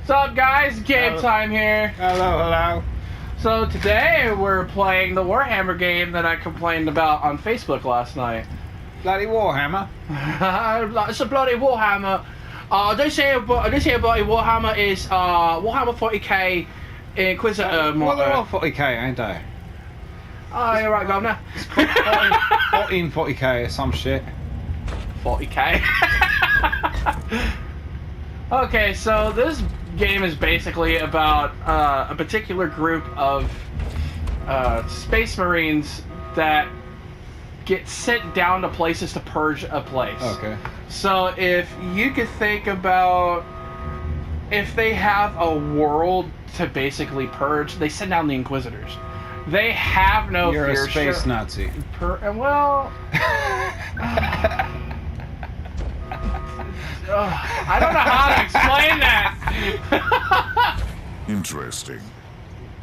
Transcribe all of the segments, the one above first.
What's up, guys? Gaem Tyme here. Hello, hello. So today we're playing the Warhammer game that I complained about on Facebook last night. Bloody Warhammer. It's a bloody Warhammer. They say bloody Warhammer is Warhammer 40K Inquisitor. Well, they're all 40k, ain't they? Oh, you're right, Governor. 14 40k or some shit. 40K. Okay, so this game is basically about a particular group of space marines that get sent down to places to purge a place. Okay. So if you could think about if they have a world to basically purge, they send down the Inquisitors. They have no fear. You're a space Nazi. Well... I don't know how to explain that. Interesting.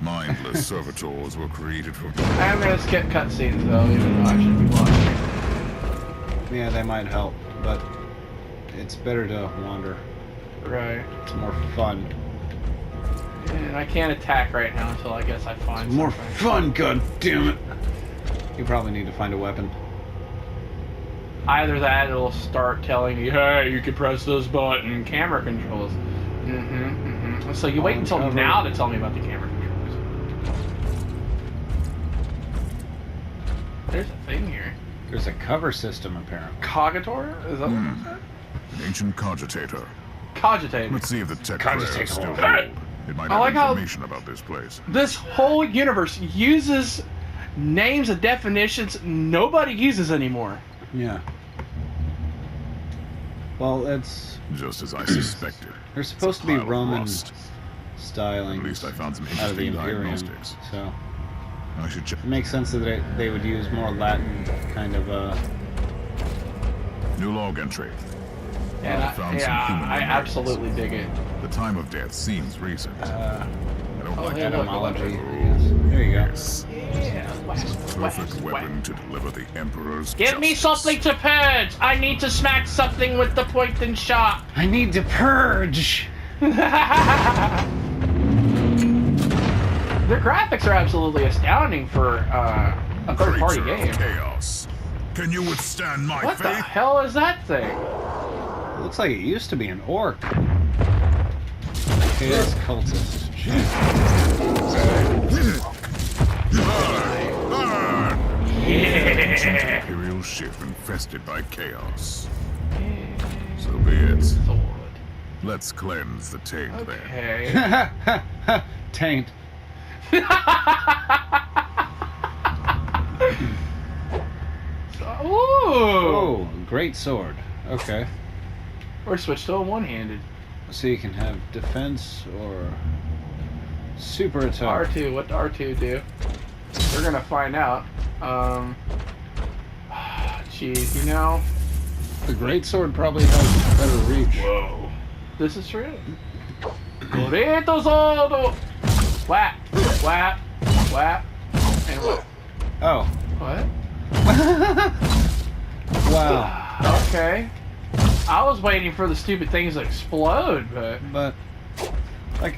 Mindless servitors were created from... I'm gonna skip cutscenes though, even though I should be watching. Yeah, they might help, but it's better to wander. Right. It's more fun. And I can't attack right now until I guess I find More something. fun, god damn it. You probably need to find a weapon. Either that, it'll start telling you, hey, you can press this button, camera controls. So you wait until now to tell me about the camera controls. There's a thing here. There's a cover system, apparently. Cogitator? Is that what it said? An ancient cogitator. Cogitator. Let's see if the tech prayers still hold. It might I like have how information about this place. This whole universe uses names and definitions nobody uses anymore. Yeah. Well, it's... Just as I suspected. There's supposed to be Roman rust. styling. At least I found some out of the interesting Imperium, diagnostics. so I should check. it makes sense that they would use more Latin kind of New log entry. And I absolutely dig it. The time of death seems recent. I don't like yeah, that. look. etymology. Yes. There you go. Yes. Yeah, It's a perfect weapon to deliver the Emperor's Give me justice. something to purge! I need to smack something with the point and shot! I need to purge. The graphics are absolutely astounding for a third-party Creature of game. chaos. Can you withstand my What the faith? hell is that thing? It looks like it used to be an orc. Chaos cultist. Yeah. Imperial ship infested by chaos. So be it. Sword. Let's cleanse the taint then. Okay. Taint. Ooh. Oh, great sword. Okay. Or switch to a one-handed. So you can have defense or super attack. R2. What does R2 do? We're gonna find out. Jeez, you know. The great sword probably has better reach. Whoa. This is true. Gorito Zordo! Whap, whap, whap, and whap. Oh. What? Wow. Okay. I was waiting for the stupid things to explode, but... But, like,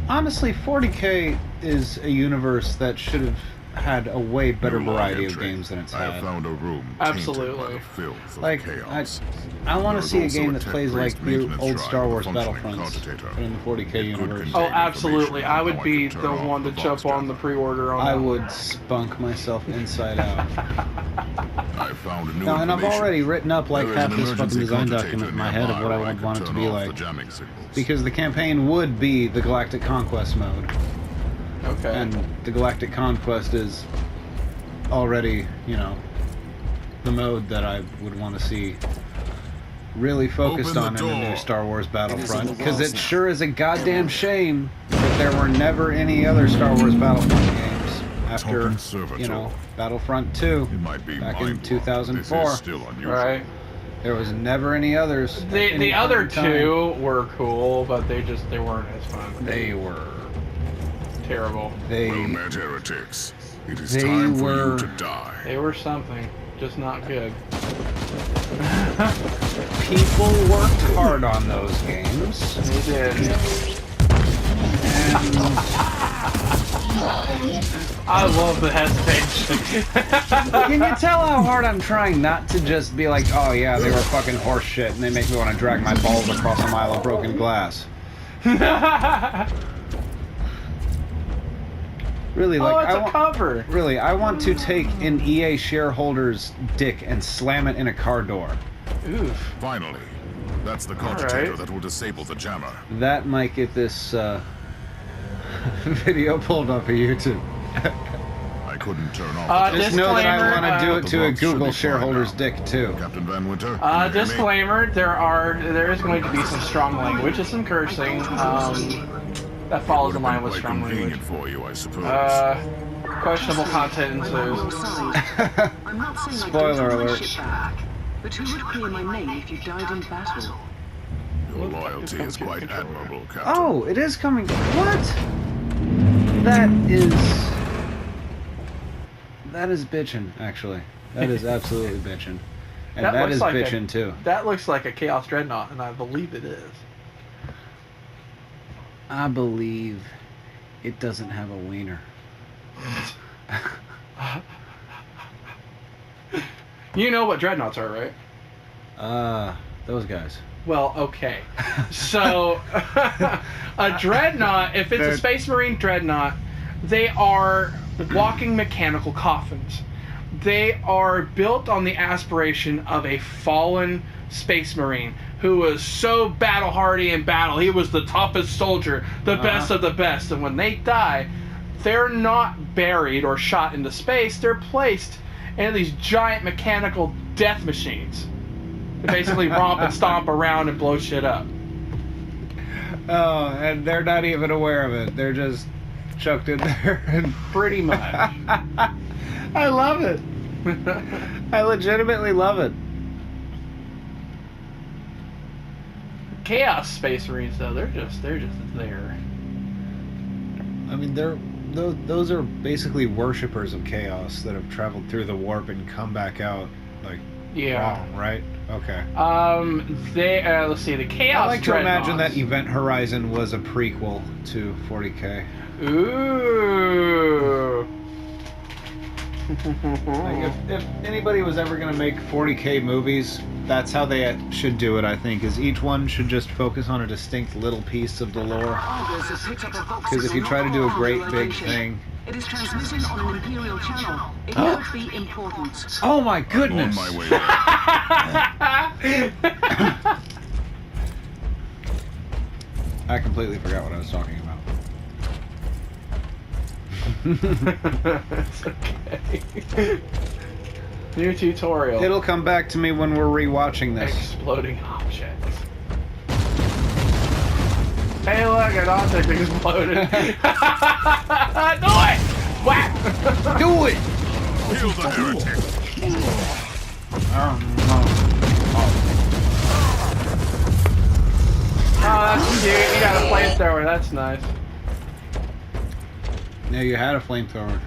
honestly, 40K is a universe that should have had a way better New log variety of entry. games than it's I have had. found a room Absolutely. tainted by the filth of Like, chaos. I want There to is see a also game a that plays tech-based like the maintenance old drive Star Wars with a functioning Battlefronts, cogitator. but in the 40K It universe. could Oh, contain absolutely. information I on would how be can the turn off one to the jump box on the jumper. pre-order on I that. would spunk myself inside out. I found a new Now, and I've information. already written up like There is half an this fucking emergency design cogitator document in my head of what nearby I where would could want it to turn be off like. the jamming signals. Because the campaign would be the Galactic Conquest mode. Okay. And the Galactic Conquest is already, you know, the mode that I would want to see really focused Open the on in the new door. Star Wars Battlefront. the Because walls it now. sure is a goddamn shame that there were never any other Star Wars Battlefront games after, Token servitor. you know, Battlefront 2 It might be back in mind-blowing. 2004. This is still unusual. Right. There was never any others. at The any point other in time. two were cool, but they weren't as fun. They were. Terrible. Well met, heretics. It is They time for were- you to die. They were something, just not good. People worked hard on those games. They did. I love the hesitation. Can you tell how hard I'm trying not to just be like, oh yeah, they were fucking horse shit, and they make me want to drag my balls across a mile of broken glass. Really, like, it's a cover. Really, I want to take an EA shareholder's dick and slam it in a car door. Oof. Finally, that's the cogitator that will disable the jammer. That might get this video pulled off of YouTube. I couldn't turn off. Just know that I want to do it to a the Google box should be shareholder's fine dick too. Captain Van Winter. Can you hear me? Disclaimer: there is going to be some strong language and some cursing. That follows in line with Quite strong language. convenient for you, I suppose. Questionable content ensues. I'm not saying Spoiler I don't want my alert. ship back, but who would clear my name if you died in battle? Your loyalty is quite admirable, Captain. Oh, it is coming. What? That is bitchin', actually. That is absolutely bitchin'. And that looks is like bitchin' too. That looks like a Chaos Dreadnought, and I believe it is. I believe it doesn't have a wiener. You know what Dreadnoughts are, right? Those guys. Well, okay. So, a Dreadnought, if it's a Space Marine Dreadnought, they are walking mechanical coffins. They are built on the aspiration of a fallen Space Marine who was so battle hardy in battle. He was the toughest soldier, the best of the best. And when they die, they're not buried or shot into space. They're placed in these giant mechanical death machines. They basically romp and stomp around and blow shit up. Oh, and they're not even aware of it. They're just chucked in there. And Pretty much. I love it. I legitimately love it. Chaos Space Marines, though, they're just there. I mean, those are basically worshippers of chaos that have traveled through the warp and come back out like wrong, right? Okay. Let's see, the Chaos I like to imagine that Dreadnoughts. Event Horizon was a prequel to 40K. Ooh. Like if anybody was ever going to make 40K movies, that's how they should do it, I think, is each one should just focus on a distinct little piece of the lore. Because if you try to do a great big thing... It is transmitting on an Imperial channel. It could be important. Oh my On goodness! my way there. I completely forgot what I was talking about. It's okay. New tutorial. It'll come back to me when we're rewatching this. Exploding objects. Hey, look, an object exploded. Do it! Whack! Do it! Kill the heretic. Oh, that's cute. You got a flamethrower. That's nice. Yeah, you had a flamethrower.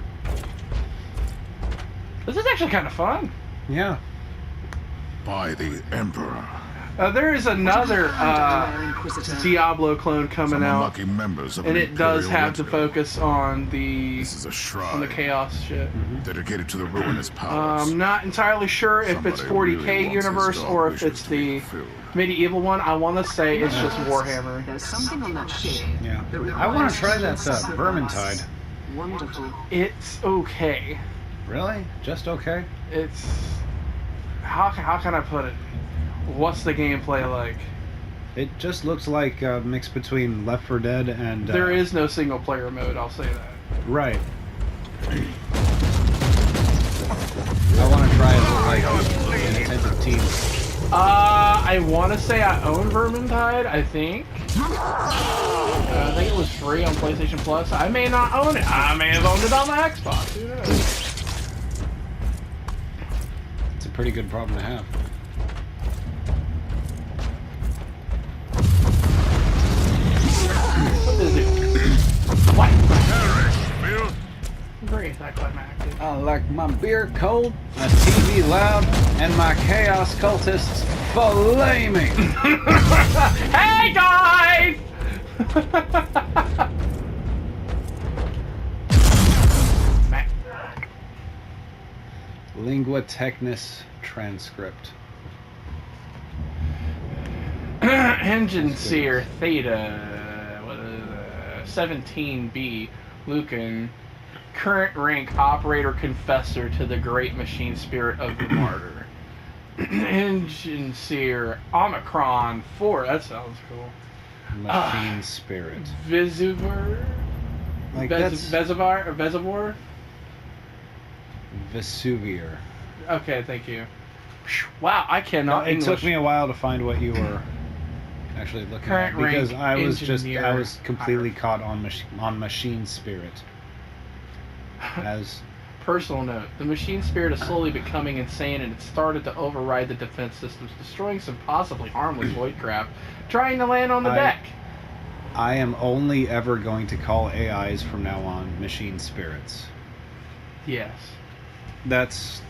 This is actually kind of fun. Yeah. By the Emperor. There is another Inquisitor. Diablo clone coming Some out, unlucky members of and an it does Imperial have the retinue. focus on the This is a on the shrine chaos shit. dedicated to the ruinous powers. I'm not entirely sure if it's Somebody 40K really wants universe his or dog if it's wishes to be the fulfilled. medieval one. I want to say it's just Warhammer. There's something on that ship. Yeah. that I want requires to try that sacrifice. Vermintide. Wonderful. It's okay. Really? Just okay? It's how can I put it? What's the gameplay like? It just looks like a mix between Left 4 Dead and... There is no single player mode. I'll say that. Right. I want to try it with like an attentive team. I want to say I own Vermintide. I think it was free on PlayStation Plus. I may not own it. I may have owned it on the Xbox. Who knows? It's a pretty good problem to have. What is it? What? Eric, Bill, Very anticlimactic. I like my beer cold, my TV loud, and my chaos cultists flaming. Hey guys! Lingua Technis transcript. Engine Seer Theta 17B Lucan, current rank Operator Confessor to the Great Machine Spirit of the Martyr. Engine Seer Omicron 4, that sounds cool. Machine Spirit. Visuver? Like that's Vesivor? Or Vesivor? Vesuvier. Okay, thank you. Wow, I cannot It English. took me a while to find what you were actually looking Current at because rank I was engineer. completely caught on Machine Spirit. As Personal note: the machine spirit is slowly becoming insane, and it started to override the defense systems, destroying some possibly harmless void craft trying to land on the deck. I am only ever going to call AIs from now on machine spirits. Yes. That's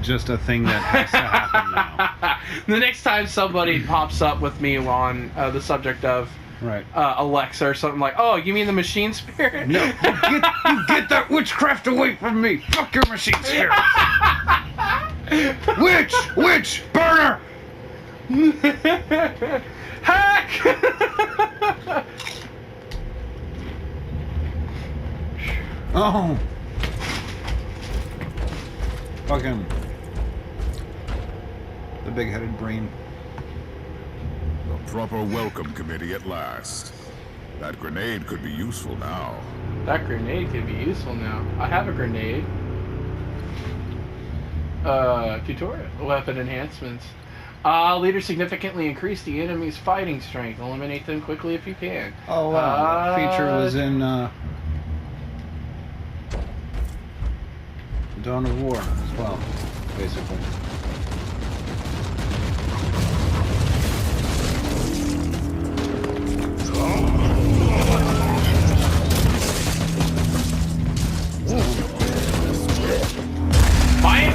just a thing that has to happen now. The next time somebody pops up with me on the subject of Right. Alexa or something like, oh, you mean the machine spirit? No, you get that witchcraft away from me. Fuck your machine spirit. Witch, burner. Hack! Oh. Fucking the big-headed brain. A proper welcome committee at last. That grenade could be useful now. That grenade could be useful now. I have a grenade. Tutorial. Weapon enhancements. Leader significantly increase the enemy's fighting strength. Eliminate them quickly if you can. Oh, wow. That feature was in Dawn of War as well, basically. Fire!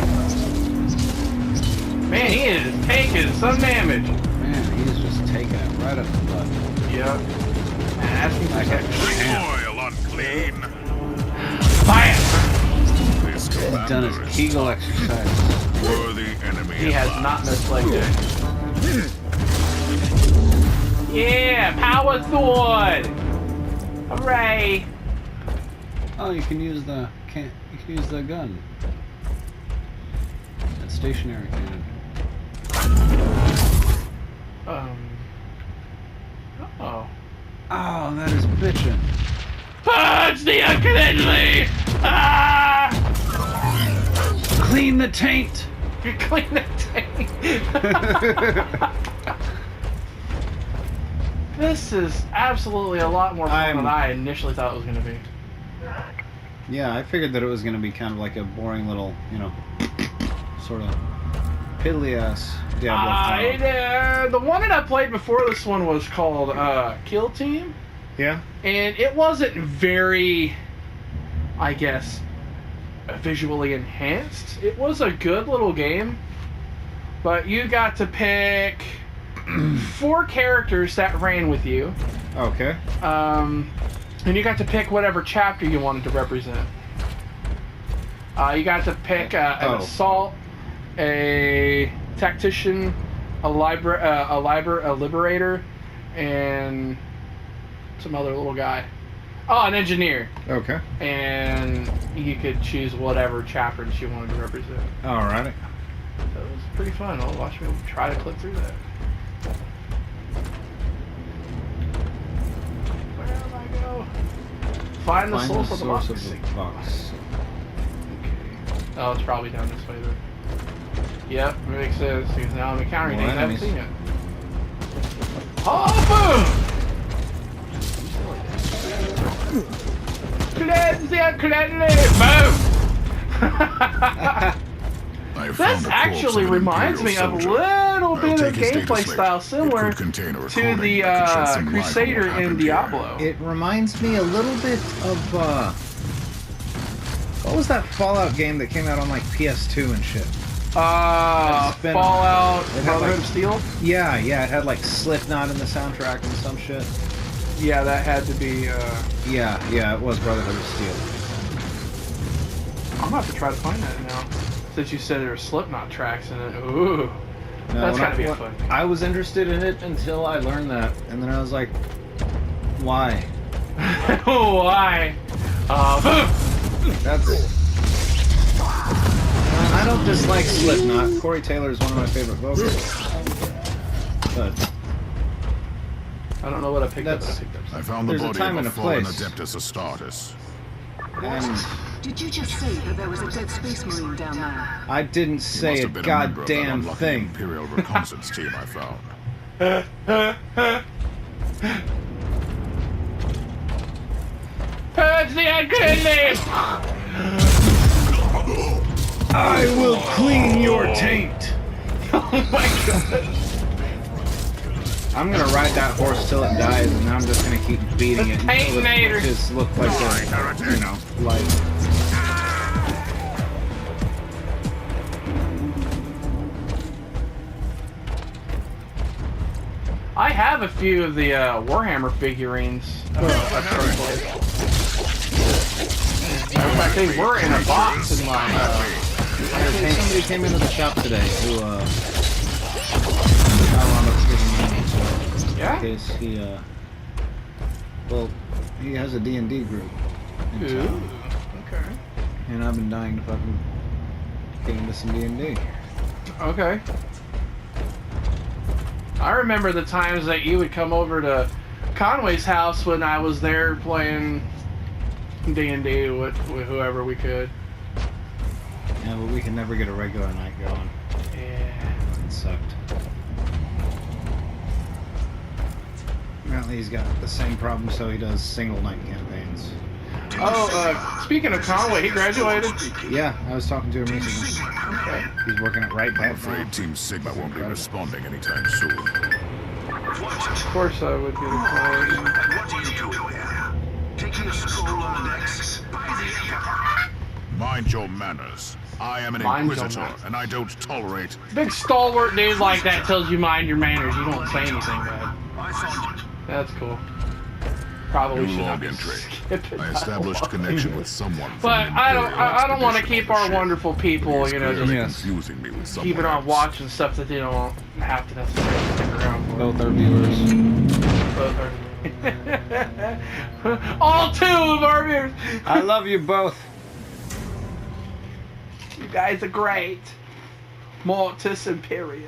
Man, he is taking some damage. Man, he's just taking it right up the butt. Yep. And asking for Recoil unclean. fire! This He's done commander his is Kegel exercise. worthy enemy. He at has last. not mislaid it. Yeah, power sword! Hooray! Oh, you can use the gun. That stationary cannon. Oh. Oh, that is bitchin'. Purge the undeadly! Ah! Clean the taint. Clean the tank. This is absolutely a lot more fun than I initially thought it was going to be. Yeah, I figured that it was gonna be kind of like a boring little, sort of piddly ass Diablo. The one that I played before this one was called Kill Team. Yeah. And it wasn't very, I guess, visually enhanced. It was a good little game, but you got to pick 4 characters that ran with you. Okay. And you got to pick whatever chapter you wanted to represent. You got to pick an assault, a tactician, a liberator, and some other little guy. Oh, an engineer. Okay. And you could choose whatever chapters you wanted to represent. Alrighty. So it was pretty fun. I'll watch me try to click through that. Where do I go? Find the source of the box. Okay. Oh, it's probably down this way then. Yep, makes sense. Because now I'm encountering things I haven't seen yet. Oh, boom! Cleanse the uncleanly! Boom! This actually reminds me of a little bit of gameplay style similar to the Crusader in Diablo. It reminds me a little bit of what was that Fallout game that came out on like PS2 and shit? Fallout Brotherhood of Steel? Yeah, it had like Slipknot in the soundtrack and some shit. Yeah, that had to be Yeah, it was Brotherhood of Steel. I'm gonna have to try to find that now. Is that you said there were Slipknot tracks in it. Ooh. No, That's gotta be a fun thing. I was interested in it until I learned that, and then I was like, why? Why? That's... I don't dislike Slipknot. Corey Taylor is one of my favorite vocalists. But... I don't know what I picked up. I found the There's a body time of and a a fallen place. Adeptus Astartes. And Did you just say that there was a dead space marine down there? I didn't He say must a have been a member of that goddamn unlucky thing. Imperial reconnaissance team I found. Purge the ungoodness! I will clean your taint. Oh my god. I'm gonna ride that horse till it dies, and then I'm just gonna keep beating it until Taintinator. it just look like a, you know, like... I have a few of the Warhammer figurines. Matter of fact, they were in a box in my. Somebody came into the shop today who I wound up giving money, so Yeah? in case he well, he has a D&D group in Ooh, town, okay. and I've been dying to fucking get into some D&D. Okay. I remember the times that you would come over to Conway's house when I was there playing D&D with whoever we could. Yeah, but we can never get a regular night going. Yeah. It sucked. Apparently he's got the same problem, so he does single night campaigns. Oh, speaking of Conway, he graduated. Yeah, I was talking to him recently. Okay. He's working at Right I'm Back afraid now. Team Sigma won't be responding anytime soon. Of course I would get a call. What are you doing here? Taking a stroll on the decks by the Emperor. Mind your manners. I am an Mind your Inquisitor, manners. and I don't tolerate... Big stalwart dude like that tells you mind your manners. You don't say anything bad. I thought That's cool. Probably New should log not entry. skip it. I established connection with someone from But the I Imperial don't want to expedition keep on the our ship. wonderful people, He is you know, clearly just Yes. confusing me with someone keeping on else. watching stuff that they don't have to necessarily stick around for. Both our viewers. Both are. All two of our viewers. I love you both. You guys are great. Mortis Imperium.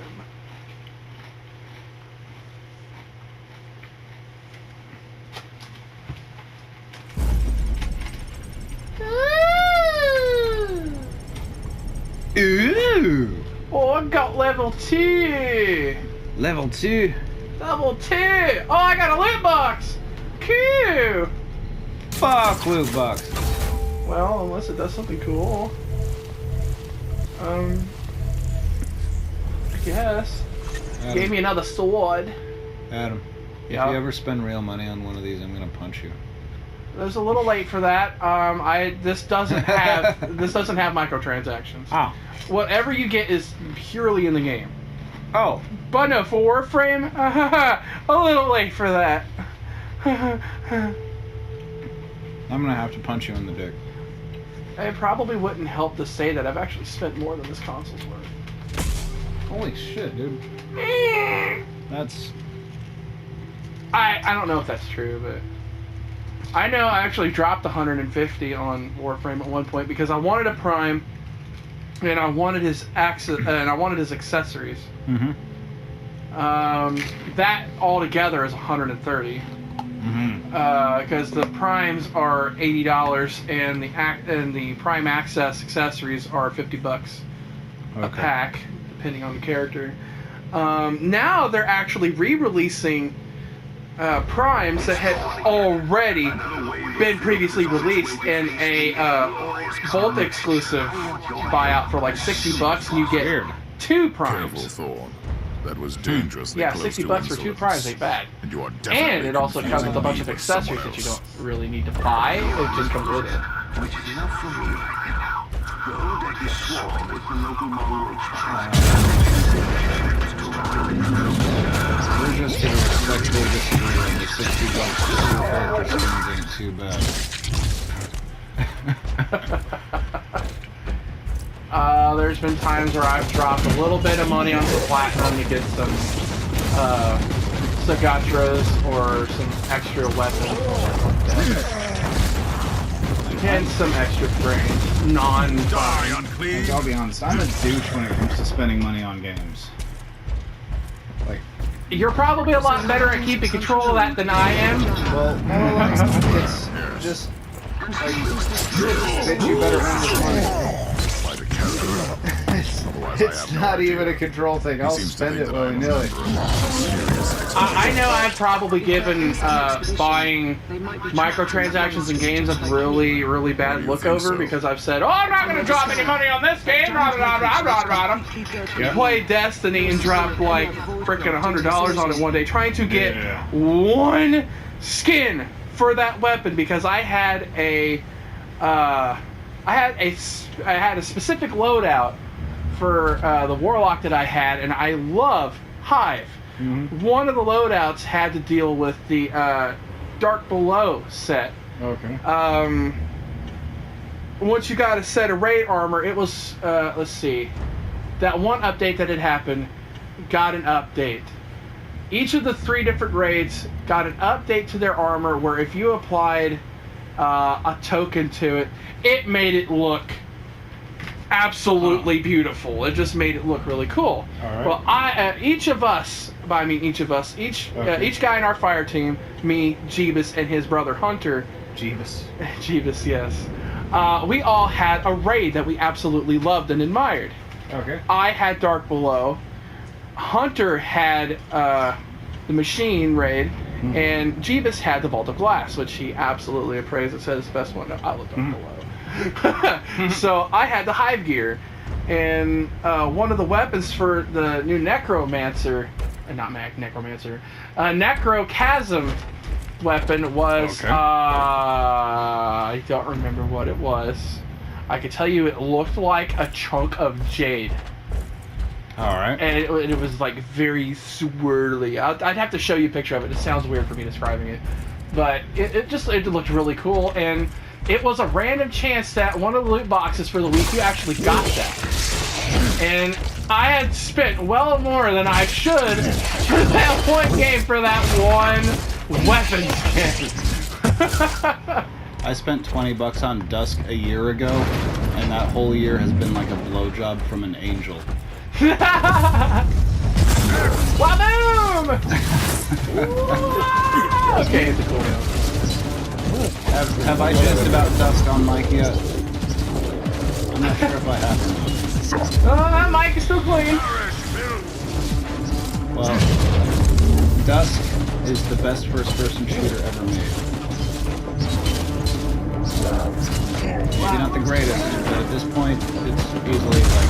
Ooh! Oh, I got level 2. Level 2. Level 2. Oh, I got a loot box. Cool. Fuck loot box. Well, unless it does something cool. I guess. Gave me another sword. Adam, if Yeah. you ever spend real money on one of these, I'm gonna punch you. It was a little late for that. This doesn't have microtransactions. Oh. Whatever you get is purely in the game. Oh. But no, for Warframe, a little late for that. I'm gonna have to punch you in the dick. It probably wouldn't help to say that I've actually spent more than this console's worth. Holy shit, dude. That's... I don't know if that's true, but I know I actually dropped 150 on Warframe at one point because I wanted a Prime, and I wanted his accessories. Mm-hmm. That altogether is 130. Mm-hmm. Because the Primes are $80 and the Prime Access accessories are $50 a pack, depending on the character. Now they're actually re-releasing Primes that had already been previously released in a Volt exclusive buyout for like $60, and you get Weird. 2 Careful, Primes. Thorn. That was dangerously Yeah, close $60 to for 2 insolence. Primes ain't bad. And you are definitely And it also comes with a bunch of confusing me with accessories that you someone don't really need to buy. It just comes with it. which is enough for me right now. The whole deck is swarming with the local mongrel tribes. We're just gonna respectfully disagree on the $60 for 2 character skins ain't too bad. There's been times where I've dropped a little bit of money on some platinum to get some Sagatras or some extra weapons. And some extra frames. Die, unclean! I'll be honest, I'm a douche when it comes to spending money on games. Like, You're probably a lot better at keeping control of that than I am. well, more or less, it's just like that you better earn this money. By the character. It's not even a control thing. I'll spend it willy-nilly. I know I've probably given buying microtransactions in games a really, really bad look over because I've said, oh, I'm not going to drop any money on this game. Play Destiny and dropped like freaking $100 on it one day trying to get one skin for that weapon because I had a specific loadout for the Warlock that I had, and I love Hive. Mm-hmm. One of the loadouts had to deal with the Dark Below set. Okay. Once you got a set of raid armor, it was, let's see, that one update that had happened got an update. Each of the 3 different raids got an update to their armor where if you applied a token to it, it made it look absolutely beautiful. It just made it look really cool. All right. Well, each guy in our fire team, me, Jeebus, and his brother Hunter. Jeebus. Jeebus, yes. We all had a raid that we absolutely loved and admired. Okay. I had Dark Below. Hunter had the Machine raid, and Jeebus had the Vault of Glass, which he absolutely appraised and said is the best one. No, I love Dark Below. So I had the Hive gear, and one of the weapons for the new Necrochasm weapon was, okay. I don't remember what it was. I could tell you it looked like a chunk of jade. Alright. And it was like very swirly. I'd have to show you a picture of it. It sounds weird for me describing it. But it looked really cool, and it was a random chance that one of the loot boxes for the week you actually got that. And I had spent well more than I should for that one game for that one weapon skin. I spent $20 on Dusk a year ago, and that whole year has been like a blowjob from an angel. Waboom! Okay, it's a cool one. Have I just about Dusk on mic yet? I'm not sure if I have. That mic is still clean. Well, Dusk is the best first-person shooter ever made. Maybe not the greatest, but at this point, it's easily like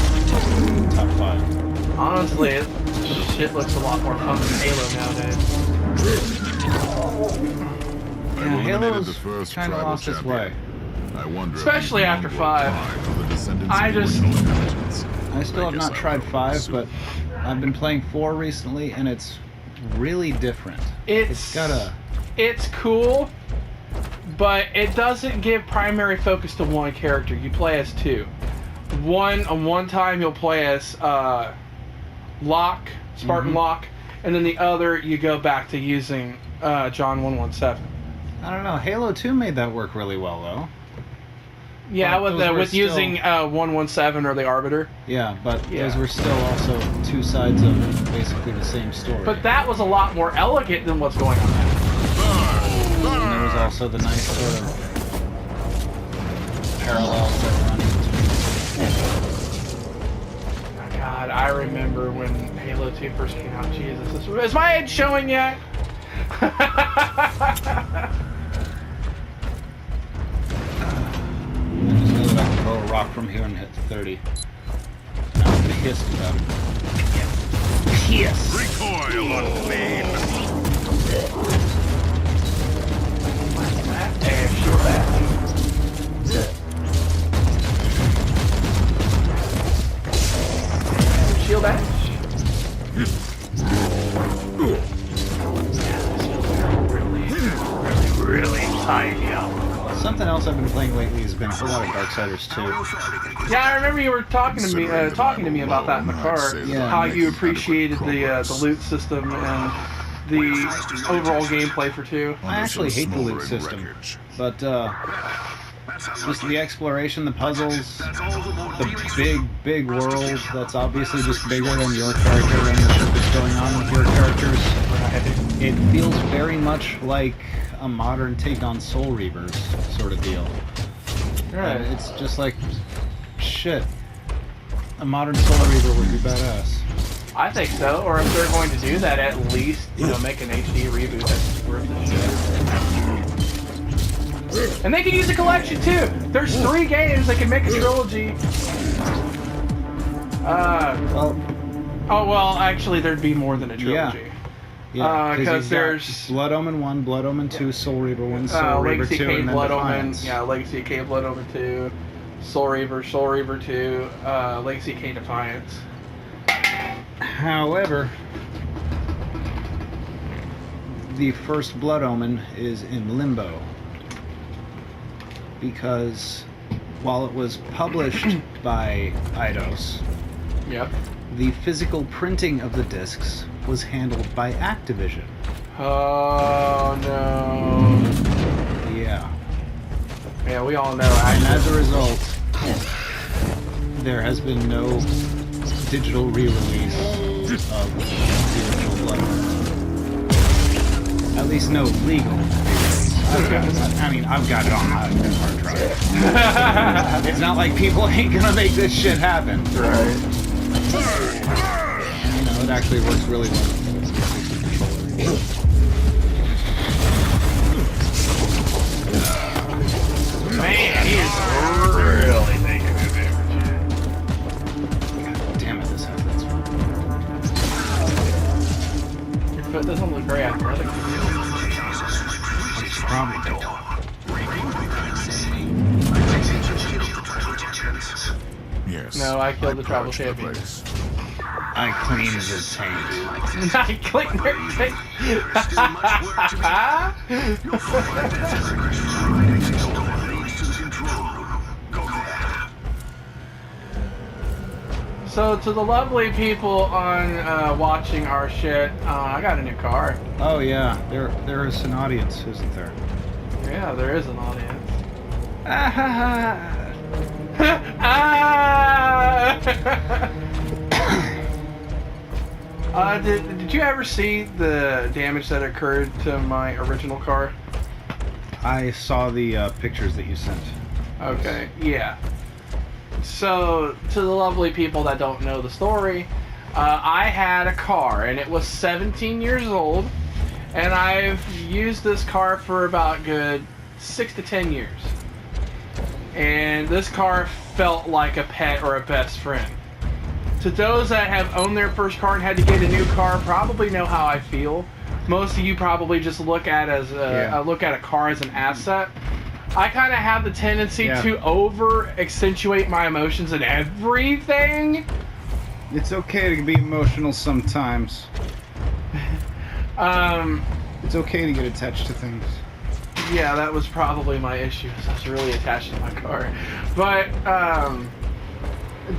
top 5. Honestly, shit looks a lot more fun than Halo nowadays. Yeah, Halo's kind of lost its way. Especially after 5. I still have not tried 5, but I've been playing 4 recently, and it's really different. It's cool, but it doesn't give primary focus to one character. You play as 2. One time you'll play as Locke, Spartan Locke, and then the other you go back to using John 117. I don't know. Halo 2 made that work really well, though. Yeah, with using 117 or the Arbiter. Yeah, but those were still also 2 sides of basically the same story. But that was a lot more elegant than what's going on now. And there was also the nice sort of parallels that run between. Oh God, I remember when Halo 2 first came out. Jesus, is my age showing yet? I just know that I can throw a rock from here and hit 30. Now I'm pissed about it. Yes. Recoil, unclean! And shield back. Shield back. Really Tyme, yeah. Something else I've been playing lately has been a whole lot of Darksiders 2. Yeah, I remember you were talking to me about that in the car. Yeah. How you appreciated the loot system and the overall gameplay for 2. I actually hate the loot system, but just the exploration, the puzzles, the big world that's obviously just bigger than your character and the shit that's going on with your characters. It feels very much like a modern take on Soul Reavers sort of deal. Right. And it's just like, shit, a modern Soul Reaver would be badass. I think so, or if they're going to do that, at least, make an HD reboot that's worth the shit. And they can use a collection too! There's 3 games, they can make a trilogy. Oh, well, actually, there'd be more than a trilogy. Yeah, because there's Blood Omen 1, Blood Omen 2, Soul Reaver 1, Soul Reaver 2, K and then Blood Omen, Defiance. Legacy K Blood Omen 2, Soul Reaver 2, Legacy K Defiance. However, the first Blood Omen is in limbo because while it was published by Eidos, Yep. the physical printing of the discs was handled by Activision. Oh no. Yeah. Yeah, we all know. And as a result, there has been no digital re-release of the original Blood Omen. At least no legal re-release. I've got it on my hard drive. It's not like people ain't gonna make this shit happen. Right. It actually works really well with the 360 controller. Man, he is really making good damage. Damn it, this happens. Your foot doesn't look very athletic. It's probably dope. Yes. No, I killed the tribal purged the champion. place. I cleaned the tank. I clicked everything. So to the lovely people on watching our shit, I got a new car. Oh yeah, there is an audience, isn't there? Yeah, there is an audience. Did you ever see the damage that occurred to my original car? I saw the pictures that you sent. Okay, yeah. So, to the lovely people that don't know the story, I had a car, and it was 17 years old, and I've used this car for about good 6 to 10 years. And this car felt like a pet or a best friend. To those that have owned their first car and had to get a new car, probably know how I feel. Most of you probably just look at a car as an asset. I kind of have the tendency to over-accentuate my emotions in everything. It's okay to be emotional sometimes. It's okay to get attached to things. Yeah, that was probably my issue. I was really attached to my car. But,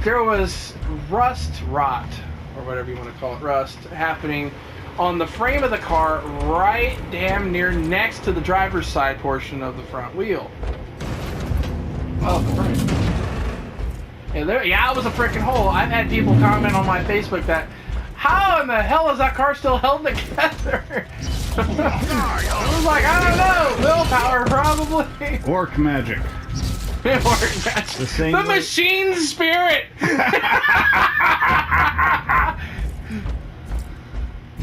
there was rot, or whatever you want to call it, rust, happening on the frame of the car right damn near next to the driver's side portion of the front wheel. Oh, the frame. Yeah, it was a freaking hole. I've had people comment on my Facebook that, how in the hell is that car still held together? I was like, I don't know. Willpower, probably. Orc magic. The machine spirit!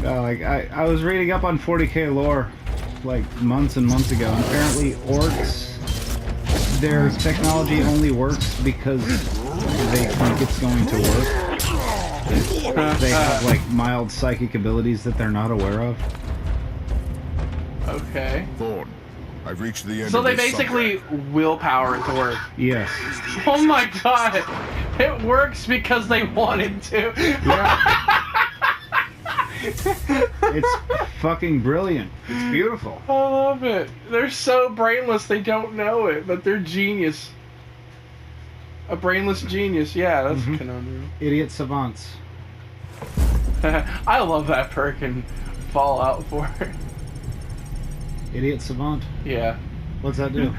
I was reading up on 40K lore like months and months ago, and apparently orcs, their technology only works because they think it's going to work. They have like mild psychic abilities that they're not aware of. Okay. Thorn, I've reached the end So of they this basically subject. willpower it to work. Yes. Oh my god! It works because they wanted to. Yeah. It's fucking brilliant. It's beautiful. I love it. They're so brainless they don't know it, but they're genius. A brainless genius, yeah, that's a conundrum. Idiot savants. I love that perk in Fallout 4. Idiot savant. Yeah. What's that do?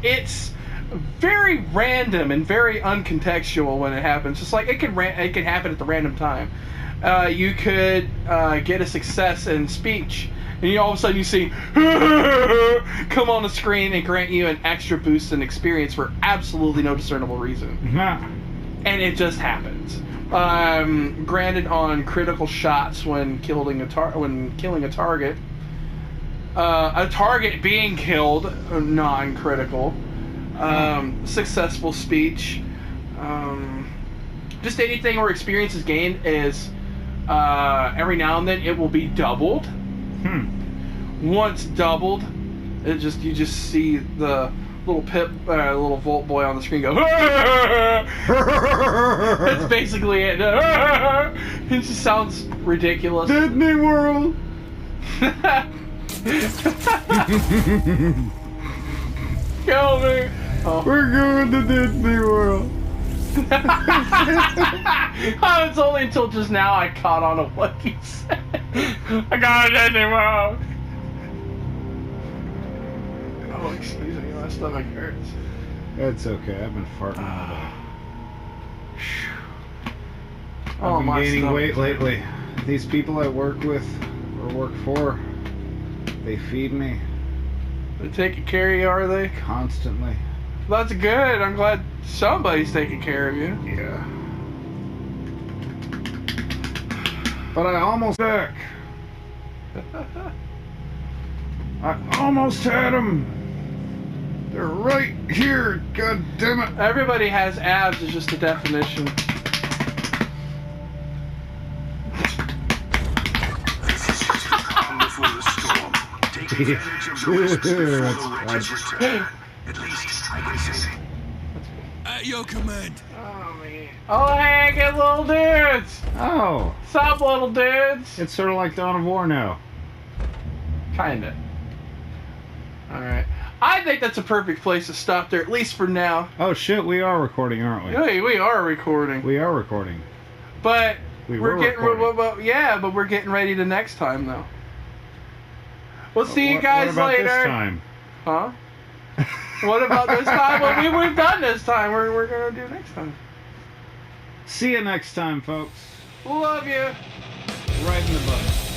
It's very random and very uncontextual when it happens. Just like it could happen at the random time. You could get a success in speech, and all of a sudden you see come on the screen and grant you an extra boost in experience for absolutely no discernible reason. And it just happens. Granted on critical shots when killing a target. A target being killed, non-critical. Successful speech. Just anything where experience is gained is every now and then it will be doubled. Once doubled, you just see the little little Volt Boy on the screen go. That's basically it. It just sounds ridiculous. Disney World. Kill me. Oh. We're going to Disney World. It's only until just now I caught on to what he said. I got to Disney World. Oh, excuse me, my stomach hurts. It's okay. I've been farting all day. Oh, I've been gaining weight lately. These people I work with or work for, they feed me They're taking care of you, are they? constantly. That's good. I'm glad somebody's taking care of you. Yeah. But I almost back. I almost had them. They're right here. God damn it. Everybody has abs. It's just a definition. Before the storm, take advantage of the risks before the wretches return. At least I can say. At your command. Oh, man. Oh, hey, good little dudes. Oh, Sup, little dudes. it's sort of like Dawn of War now. Kinda. Alright. I think that's a perfect place to stop there, at least for now. Oh shit, we are recording, aren't we? Hey, we are recording. We are recording. But We we're were getting recording. yeah, but we're getting ready to next time though. We'll see you What guys about later. this time? Huh? What about this time? Well, we've done this time. We're gonna do next time. See you next time, folks. Love you. Right in the butt.